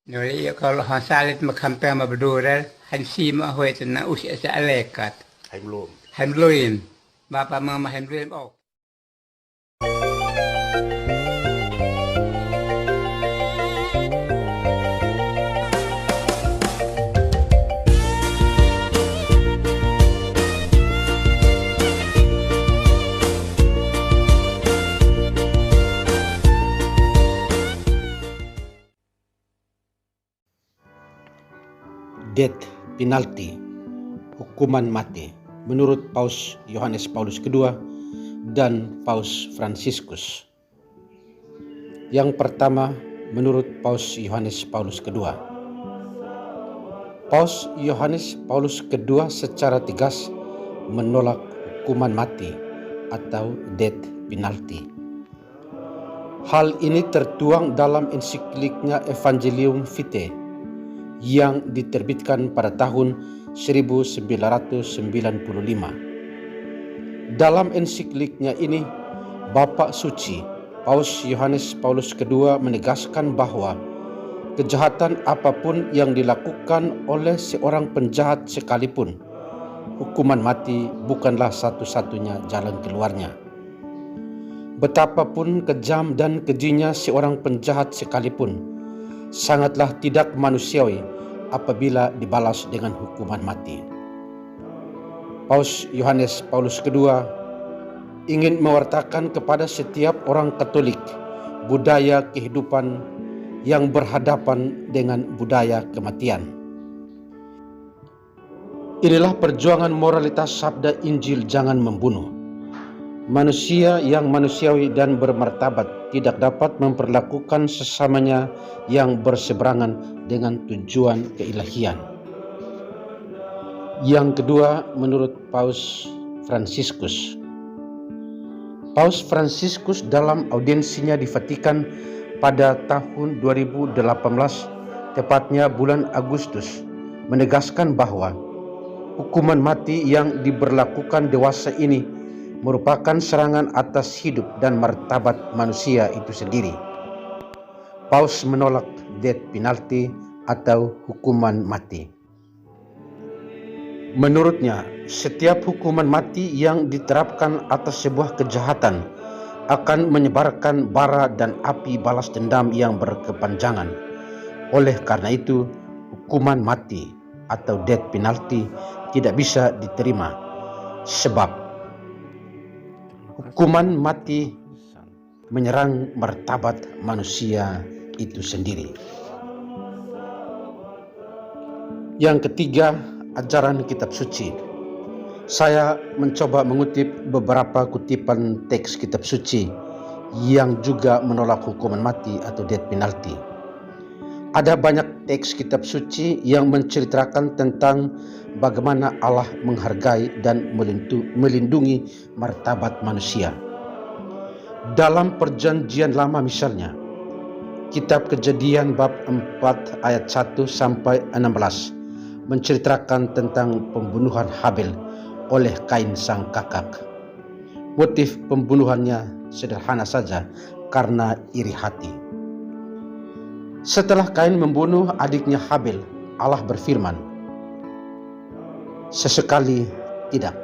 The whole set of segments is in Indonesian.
Nuli kalau hasalit makampe mabedural hansi ma hoy na usia sa alekat. Haimlum. Hemluin. Bapa mama hemluin oh. Death penalty, hukuman mati menurut Paus Yohanes Paulus II dan Paus Fransiskus. Yang pertama menurut Paus Yohanes Paulus II. Paus Yohanes Paulus II secara tegas menolak hukuman mati atau death penalty. Hal ini tertuang dalam ensikliknya Evangelium Vitae yang diterbitkan pada tahun 1995. Dalam ensikliknya ini, Bapak Suci Paus Yohanes Paulus II menegaskan bahwa kejahatan apapun yang dilakukan oleh seorang penjahat sekalipun, hukuman mati bukanlah satu-satunya jalan keluarnya. Betapapun kejam dan kejinya seorang penjahat sekalipun, sangatlah tidak manusiawi apabila dibalas dengan hukuman mati. Paus Yohanes Paulus II ingin mewartakan kepada setiap orang Katolik budaya kehidupan yang berhadapan dengan budaya kematian. Inilah perjuangan moralitas sabda Injil jangan membunuh. Manusia yang manusiawi dan bermartabat tidak dapat memperlakukan sesamanya yang berseberangan dengan tujuan keilahian. Yang kedua menurut Paus Fransiskus. Paus Fransiskus dalam audiensinya di Vatikan pada tahun 2018, tepatnya bulan Agustus, menegaskan bahwa hukuman mati yang diberlakukan dewasa ini merupakan serangan atas hidup dan martabat manusia itu sendiri. Paus menolak death penalty atau hukuman mati. Menurutnya, setiap hukuman mati yang diterapkan atas sebuah kejahatan akan menyebarkan bara dan api balas dendam yang berkepanjangan. Oleh karena itu, hukuman mati atau death penalty tidak bisa diterima, sebab hukuman mati menyerang martabat manusia itu sendiri. Yang ketiga, ajaran kitab suci. Saya mencoba mengutip beberapa kutipan teks kitab suci yang juga menolak hukuman mati atau death penalty. Ada banyak teks kitab suci yang menceritakan tentang bagaimana Allah menghargai dan melindungi martabat manusia. Dalam Perjanjian Lama misalnya, kitab Kejadian bab 4 ayat 1 sampai 16 menceritakan tentang pembunuhan Habel oleh Kain sang kakak. Motif pembunuhannya sederhana saja, karena iri hati. Setelah Kain membunuh adiknya Habel, Allah berfirman, "Sesekali tidak.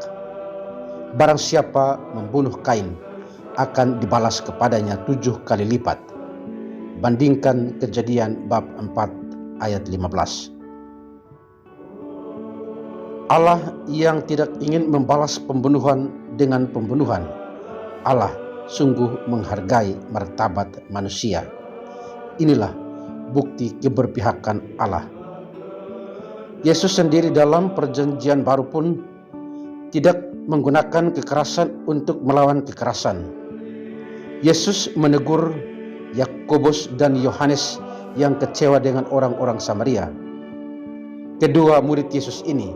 Barang siapa membunuh Kain akan dibalas kepadanya 7 kali lipat." Bandingkan Kejadian bab 4 ayat 15. Allah yang tidak ingin membalas pembunuhan dengan pembunuhan. Allah sungguh menghargai martabat manusia. Inilah bukti keberpihakan Allah. Yesus sendiri dalam Perjanjian Baru pun tidak menggunakan kekerasan untuk melawan kekerasan. Yesus menegur Yakobus dan Yohanes yang kecewa dengan orang-orang Samaria. Kedua murid Yesus ini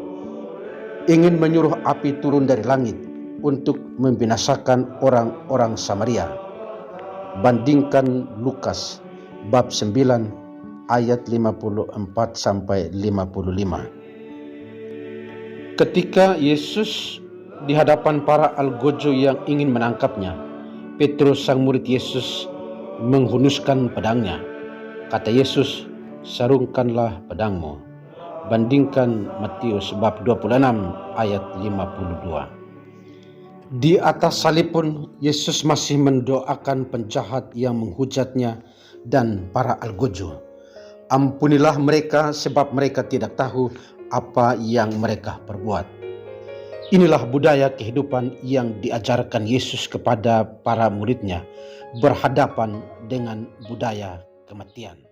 ingin menyuruh api turun dari langit untuk membinasakan orang-orang Samaria. Bandingkan Lukas bab 9 ayat 54 sampai 55. Ketika Yesus di hadapan para algojo yang ingin menangkapnya, Petrus sang murid Yesus menghunuskan pedangnya. Kata Yesus, sarungkanlah pedangmu. Bandingkan Matius bab 26 ayat 52. Di atas salib pun Yesus masih mendoakan penjahat yang menghujatnya dan para algojo. Ampunilah mereka sebab mereka tidak tahu apa yang mereka perbuat. Inilah budaya kehidupan yang diajarkan Yesus kepada para muridnya berhadapan dengan budaya kematian.